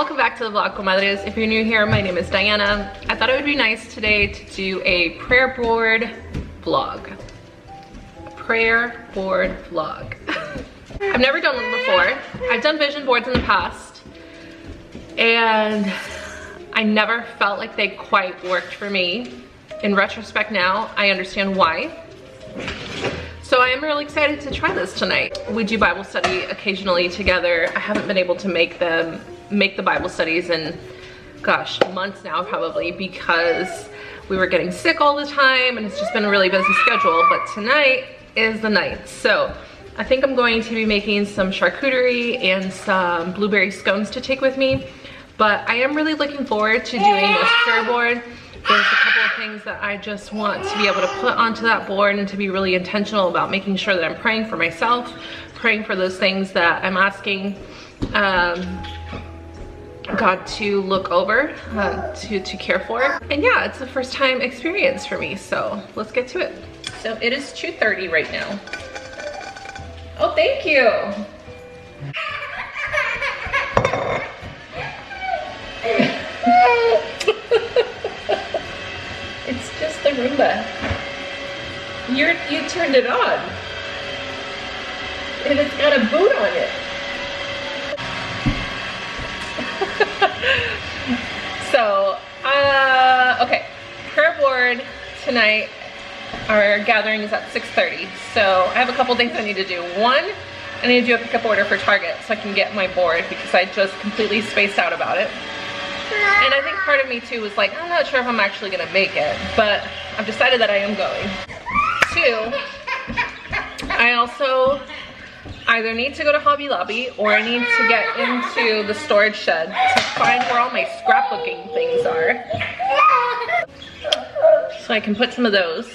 welcome back to the vlog, comadres. If you're new here, my name is Diana. I thought it would be nice today to do a prayer board vlog. Prayer board vlog. I've never done one before. I've done vision boards in the past, and I never felt like they quite worked for me. In retrospect now, I understand why. So I am really excited to try this tonight. We do Bible study occasionally together. I haven't been able to make the Bible studies in, gosh, months now probably, because we were getting sick all the time and it's just been a really busy schedule. But tonight is the night. So I think I'm going to be making some charcuterie and some blueberry scones to take with me. But I am really looking forward to doing this prayer board. There's a couple of things that I just want to be able to put onto that board and to be really intentional about making sure that I'm praying for myself, praying for those things that I'm asking God to look over, to care for. And yeah, it's a first time experience for me, so let's get to it. So it is 2:30 right now. Oh, thank you. It's just the Roomba. You turned it on. And it's got a boot on it. So, okay. Prayer board tonight, our gathering is at 6:30. So I have a couple things I need to do. One, I need to do a pickup order for Target so I can get my board because I just completely spaced out about it. And I think part of me too was like, I'm not sure if I'm actually gonna make it, but I've decided that I am going. Two, I also either need to go to Hobby Lobby or I need to get into the storage shed to find where all my scrapbooking things are. So I can put some of those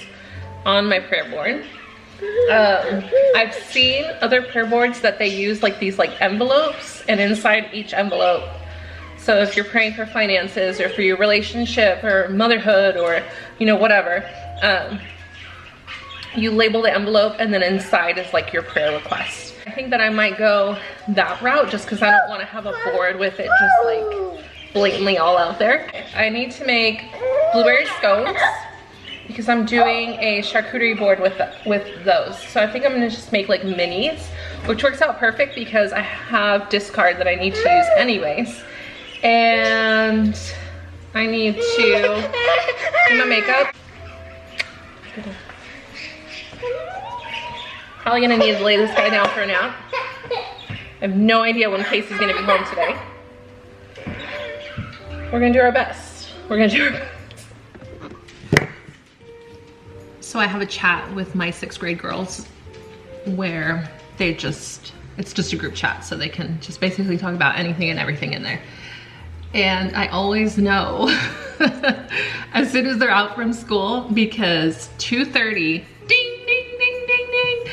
on my prayer board. I've seen other prayer boards that they use like these like envelopes, and inside each envelope, so if you're praying for finances or for your relationship or motherhood or, you know, whatever, you label the envelope and then inside is like your prayer request. I think that I might go that route just because I don't want to have a board with it just like blatantly all out there. I need to make blueberry scones because I'm doing a charcuterie board with those. So I think I'm gonna just make like minis, which works out perfect because I have discard that I need to use anyways. And I need to do my makeup. Probably gonna need to lay this guy down for a nap. I have no idea when Casey's gonna be home today. We're gonna do our best. We're gonna do our best. So I have a chat with my 6th grade girls where it's just a group chat, so they can just basically talk about anything and everything in there. And I always know as soon as they're out from school, because 2:30, ding, ding, ding, ding, ding.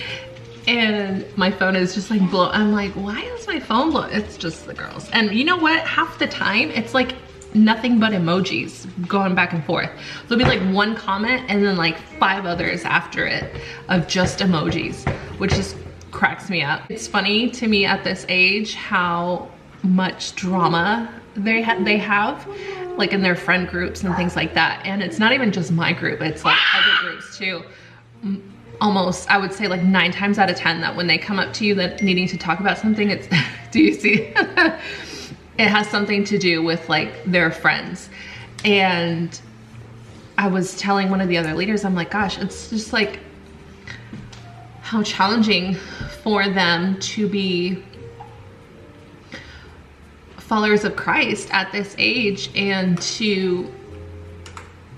And my phone is just like blow. I'm like, why is my phone blow? It's just the girls. And you know what? Half the time, it's like nothing but emojis going back and forth. There'll be like one comment and then like 5 others after it of just emojis, which just cracks me up. It's funny to me at this age how much drama they have like in their friend groups and things like that. And it's not even just my group, it's like other groups too. Almost, I would say like 9 times out of 10 that when they come up to you that needing to talk about something, it's do you see? It has something to do with like their friends. And I was telling one of the other leaders, I'm like, gosh, it's just like how challenging for them to be followers of Christ at this age and to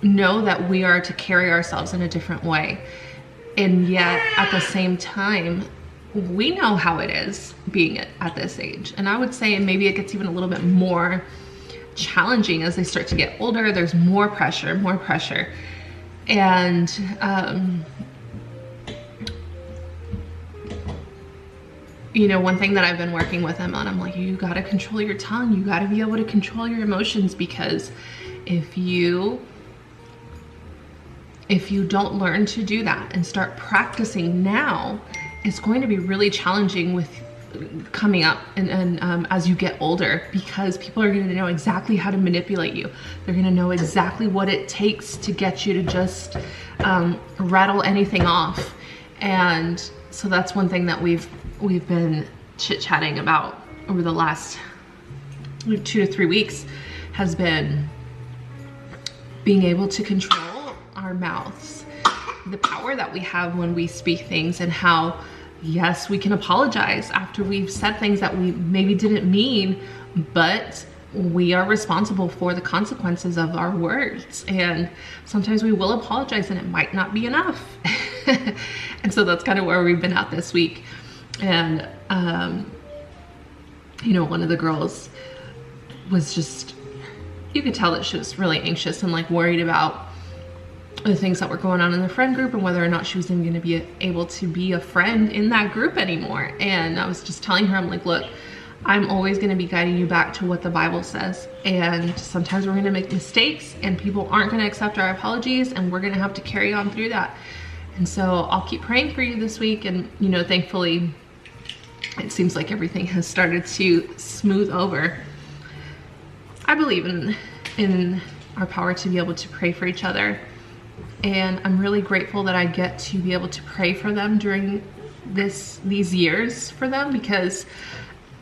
know that we are to carry ourselves in a different way. And yet at the same time, we know how it is being at this age. And I would say maybe it gets even a little bit more challenging as they start to get older. There's more pressure. And you know, one thing that I've been working with them on, I'm like, you gotta control your tongue. You gotta be able to control your emotions, because if you don't learn to do that and start practicing now, it's going to be really challenging with coming up and as you get older, because people are going to know exactly how to manipulate you. They're going to know exactly what it takes to get you to just rattle anything off. And so that's one thing that we've been chit-chatting about over the last 2 to 3 weeks, has been being able to control our mouths, the power that we have when we speak things, and how, yes, we can apologize after we've said things that we maybe didn't mean, but we are responsible for the consequences of our words. And sometimes we will apologize and it might not be enough. And so that's kind of where we've been at this week. And, you know, one of the girls was just, you could tell that she was really anxious and like worried about the things that were going on in the friend group and whether or not she was even going to be able to be a friend in that group anymore. And I was just telling her, I'm like, look, I'm always going to be guiding you back to what the Bible says. And sometimes we're going to make mistakes and people aren't going to accept our apologies, and we're going to have to carry on through that. And so I'll keep praying for you this week. And, you know, thankfully it seems like everything has started to smooth over. I believe in our power to be able to pray for each other. And I'm really grateful that I get to be able to pray for them during these years for them, because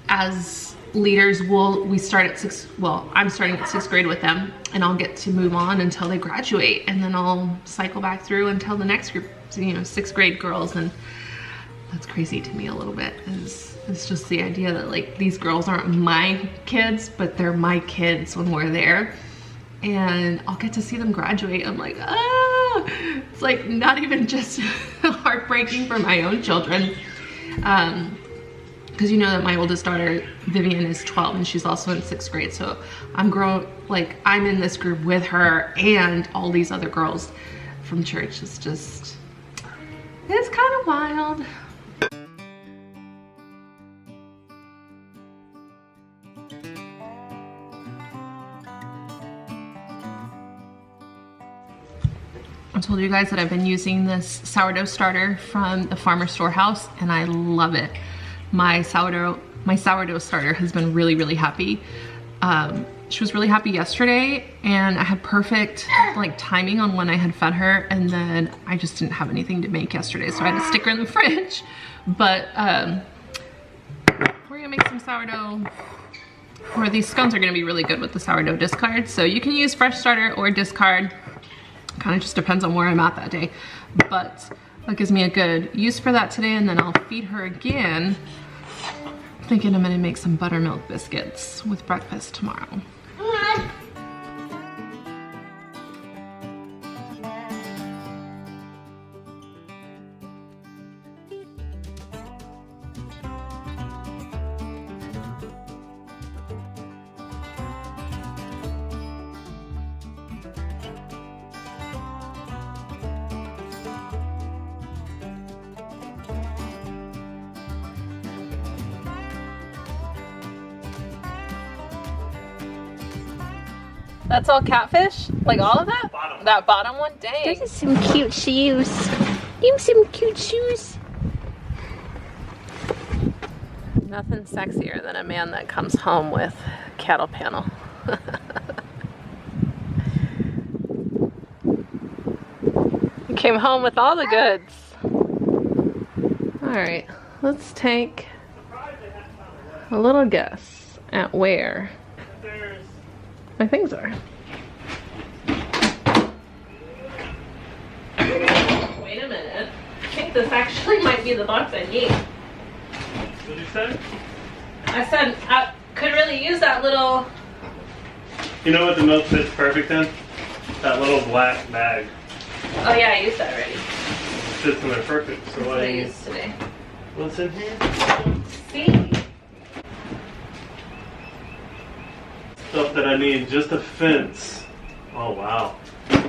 as leaders, I'm starting at 6th grade with them, and I'll get to move on until they graduate, and then I'll cycle back through until the next group, you know, 6th grade girls. And that's crazy to me a little bit. It's just the idea that like these girls aren't my kids, but they're my kids when we're there, and I'll get to see them graduate. I'm like, ah, it's like not even just heartbreaking for my own children. Because you know that my oldest daughter, Vivian, is 12 and she's also in 6th grade. So I'm in this group with her and all these other girls from church. It's kind of wild. I told you guys that I've been using this sourdough starter from the Farmer Storehouse, and I love it. My sourdough starter has been really, really happy. She was really happy yesterday, and I had perfect like timing on when I had fed her, and then I just didn't have anything to make yesterday, so I had to stick her in the fridge. But we're gonna make some sourdough. Or these scones are gonna be really good with the sourdough discard. So you can use fresh starter or discard. Kind of just depends on where I'm at that day. But that gives me a good use for that today, and then I'll feed her again. I'm thinking I'm gonna make some buttermilk biscuits with breakfast tomorrow. That's all catfish? Like all of that? Bottom. That bottom one? Dang. Those are some cute shoes. Them some cute shoes. Nothing sexier than a man that comes home with cattle panel. You came home with all the goods. Alright, let's take a little guess at where my things are. Wait a minute. I think this actually might be the box I need. What did you say? I said I could really use that little... You know what the milk fits perfect in? That little black bag. Oh yeah, I used that already. It fits in there perfect. So That's what what I do you used today. What's in here? See? Stuff that I need just to fence. Oh wow.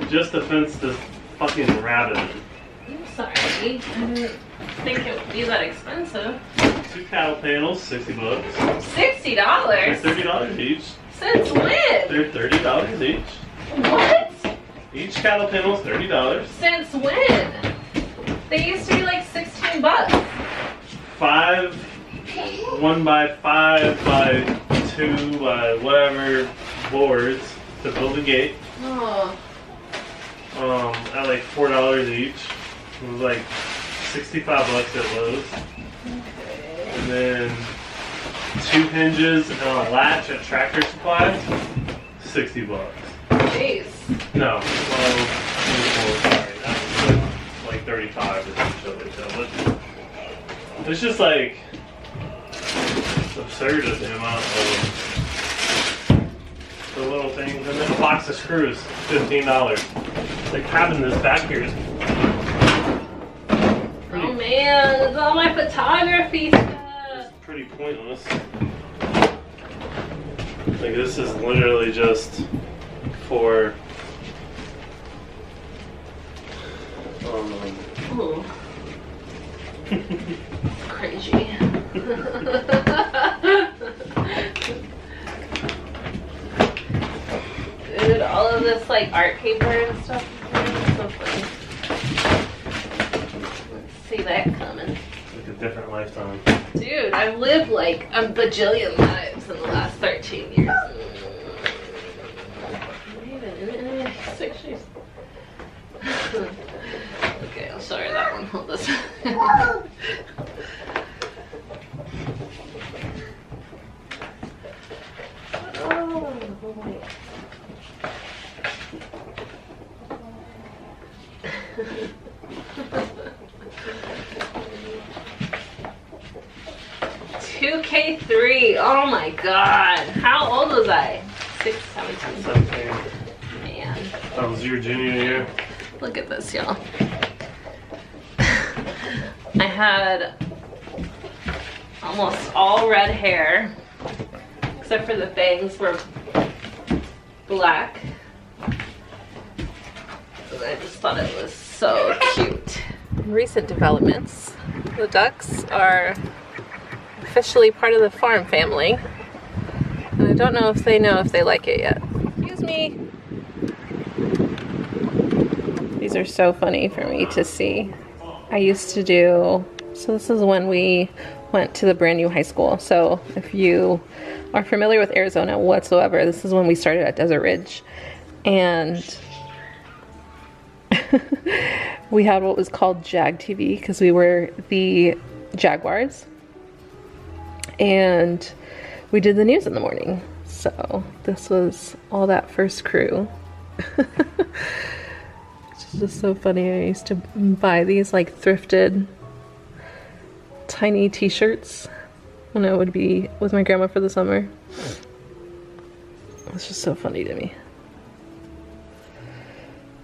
Just to fence this fucking rabbit. I'm sorry. I didn't think it would be that expensive. 2 cattle panels, $60. $60? They're $30 each. Since when? They're $30 each. What? Each cattle panel is $30. Since when? They used to be like 16 bucks. 5 1x5 by 2 by whatever boards to build a gate. Oh. At like $4 each. It was like 65 bucks at Lowe's. Okay. And then 2 hinges and a latch at Tractor Supply, 60 bucks. Jeez. No, well, 24, sorry. That was like 35 essentially. So it's just like absurd of the amount of the little things. And then a box of screws, $15. Like having this back here is pretty, Oh man, it's all my photography stuff. pretty pointless. Like this is literally just for Ooh. Cringy. Dude, all of this like art paper and stuff. It's so funny. Let's see that coming. like a different lifetime. Dude, I've lived like a bajillion lives in the last 13 years. Even in 6 years. Okay, I'll show her that one. Hold this. Oh, boy. $2K3. Oh my god. How old was I? 6, 17. 17. Man. That was your junior year. Look at this, y'all. I had almost all red hair, except for the bangs were black. And I just thought it was so cute. Recent developments. The ducks are officially part of the farm family. And I don't know if they like it yet. Excuse me. These are so funny for me to see. I used to do, so this is when we went to the brand new high school. So if you are familiar with Arizona whatsoever, this is when we started at Desert Ridge. And we had what was called Jag TV because we were the Jaguars. And we did the news in the morning. So this was all that first crew. It's just so funny. I used to buy these like thrifted tiny t-shirts when I would be with my grandma for the summer. It's just so funny to me.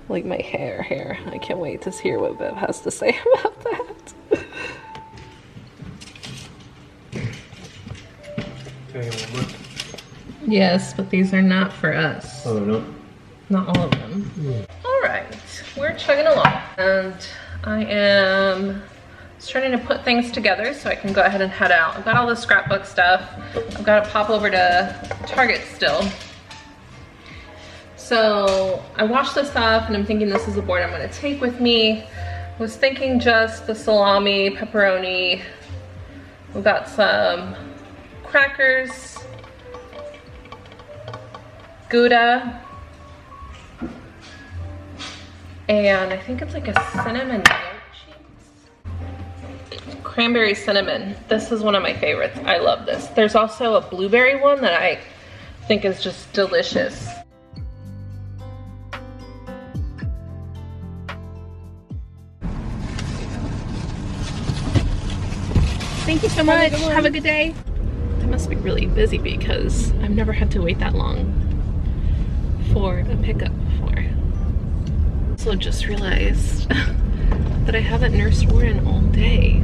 Like my hair. I can't wait to hear what Bev has to say about that. Yes, but these are not for us. Oh, no. Not all of them. All right, we're chugging along, and I am starting to put things together so I can go ahead and head out. I've got all the scrapbook stuff. I've got to pop over to Target still. So I washed this up, and I'm thinking this is a board I'm going to take with me. I was thinking just the salami, pepperoni. We've got some crackers, Gouda, and I think it's like a cinnamon goat cheese. Cranberry cinnamon. This is one of my favorites. I love this. There's also a blueberry one that I think is just delicious. Thank you so much. Have a good day. They must be really busy because I've never had to wait that long for a pickup before. Also just realized that I haven't nursed Warren all day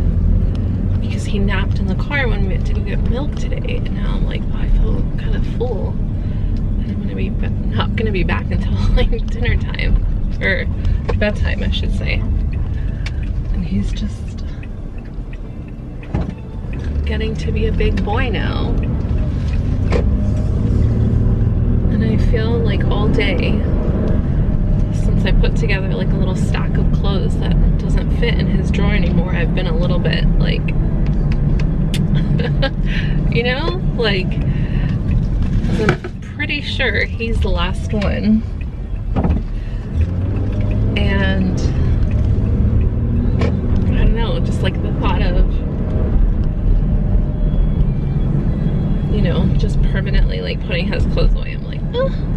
because he napped in the car when we had to go get milk today, and now I'm like, oh, I feel kind of full, and I'm gonna be not gonna be back until like dinner time, or bedtime I should say, and he's just getting to be a big boy now. And I feel like all day, since I put together like a little stack of clothes that doesn't fit in his drawer anymore, I've been a little bit like You know, like, I'm pretty sure he's the last one. And I don't know, just like the thought of, you know, just permanently like putting his clothes away, I'm like, oh.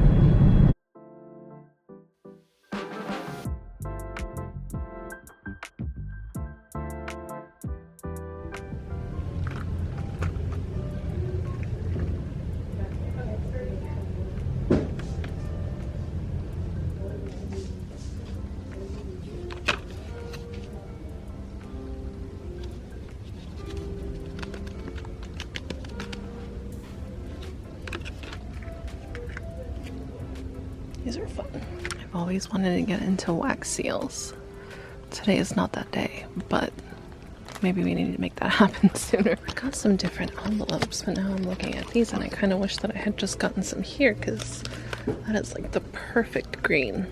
These are fun. I've always wanted to get into wax seals. Today is not that day, but maybe we need to make that happen sooner. I got some different envelopes, but now I'm looking at these and I kind of wish that I had just gotten some here because that is like the perfect green.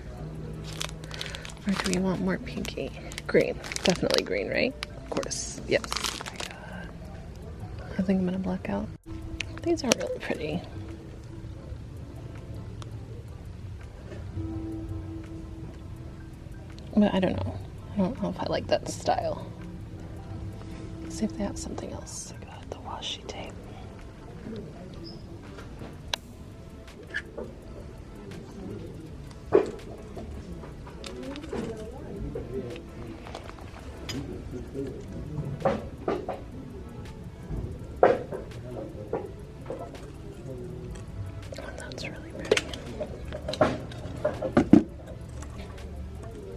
Or do we want more pinky? Green. Definitely green, right? Of course. Yes. Oh my God. I think I'm gonna black out. These are really pretty. But I don't know. I don't know if I like that style. Let's see if they have something else. I got the washi tape. That's really pretty.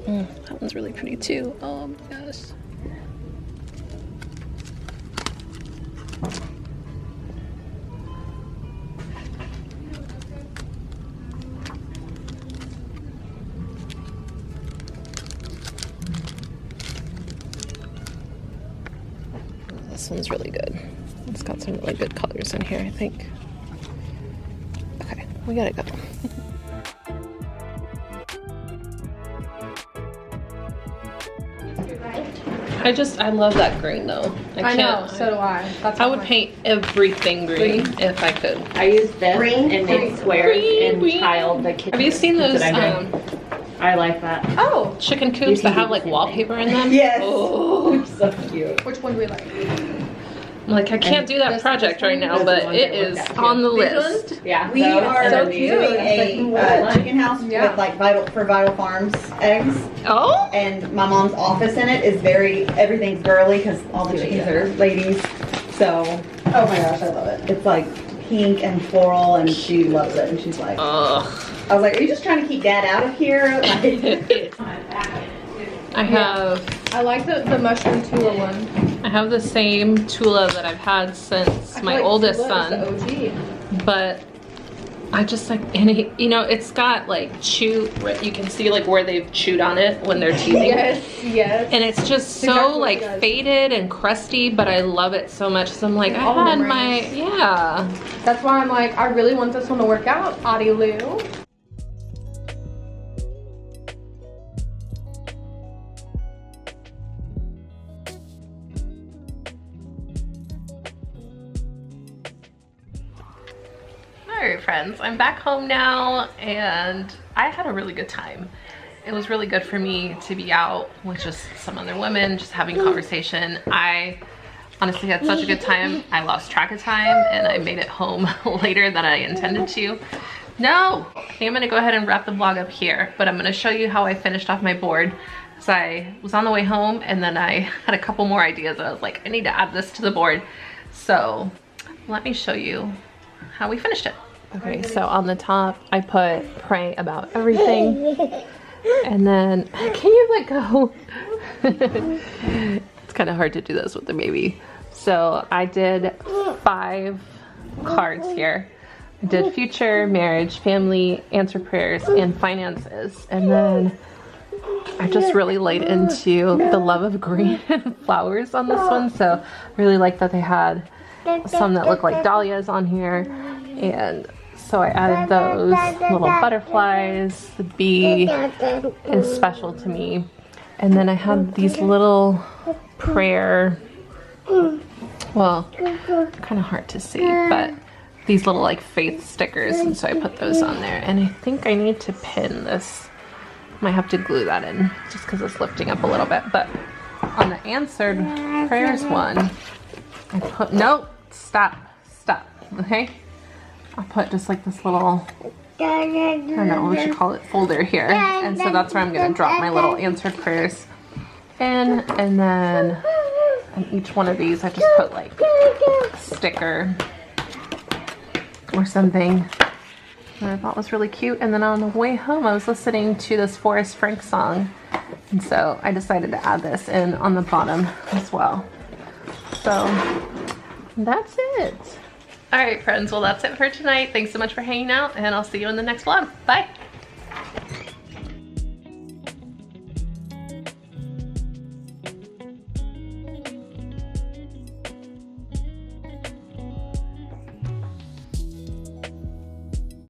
That one's really pretty too. Oh my gosh. This one's really good. It's got some really good colors in here, I think. Okay, we gotta go. I love that green though. I know, so do I. That's I would paint everything green if I could. I use this and make squares and tile the kitchen. Have you seen those I like that. Oh, chicken coops that have like wallpaper in them? Yes. Oh, So cute. which one do we like? Like I can't do that project right now, but it is on the list. Yeah. We are so doing cute. a chicken house Yeah. with like Vital Farms eggs, Oh, and my mom's office in it is everything's girly because all the chickens are ladies. So, oh my gosh, I love it. It's like pink and floral, and she loves it. And she's like, ugh. I was like, are you just trying to keep Dad out of here? I like the mushroom Tula one. I have the same Tula that I've had since my oldest son, The OG. but I just like any, you know, it's got like chew. You can see like where they've chewed on it when they're teething. Yes. And it's just so exactly like faded and crusty, but I love it so much. So I'm like, I All had memories. yeah. That's why I'm like, I really want this one to work out. Audie Lou. Alright friends, I'm back home now and I had a really good time. It was really good for me to be out with just some other women, just having conversation. I honestly had such a good time. I lost track of time and I made it home later than I intended to. No, I think I'm gonna go ahead and wrap the vlog up here, but I'm gonna show you how I finished off my board. So I was on the way home and then I had a couple more ideas. I was like, I need to add this to the board. So let me show you how we finished it. Okay, so on the top, I put pray about everything. And then, can you let go? It's kind of hard to do this with the baby. So I did 5 cards here. I did future, marriage, family, answer prayers, and finances. And then I just really laid into the love of green and flowers on this one. So I really like that they had some that look like dahlias on here. And so I added those little butterflies. The bee is special to me. And then I had these little prayer well, kind of hard to see, but these little like faith stickers, and so I put those on there. And I think I need to pin this. Might have to glue that in just because it's lifting up a little bit. But on the answered prayers one, I put, nope, stop, okay? I put just like this little, I don't know what you call it, folder here. And so that's where I'm gonna drop my little answered prayers in. And then on each one of these, I just put like a sticker or something that I thought was really cute. And then on the way home, I was listening to this Forrest Frank song. And so I decided to add this in on the bottom as well. So that's it. All right, friends. Well, that's it for tonight. Thanks so much for hanging out, and I'll see you in the next vlog. Bye.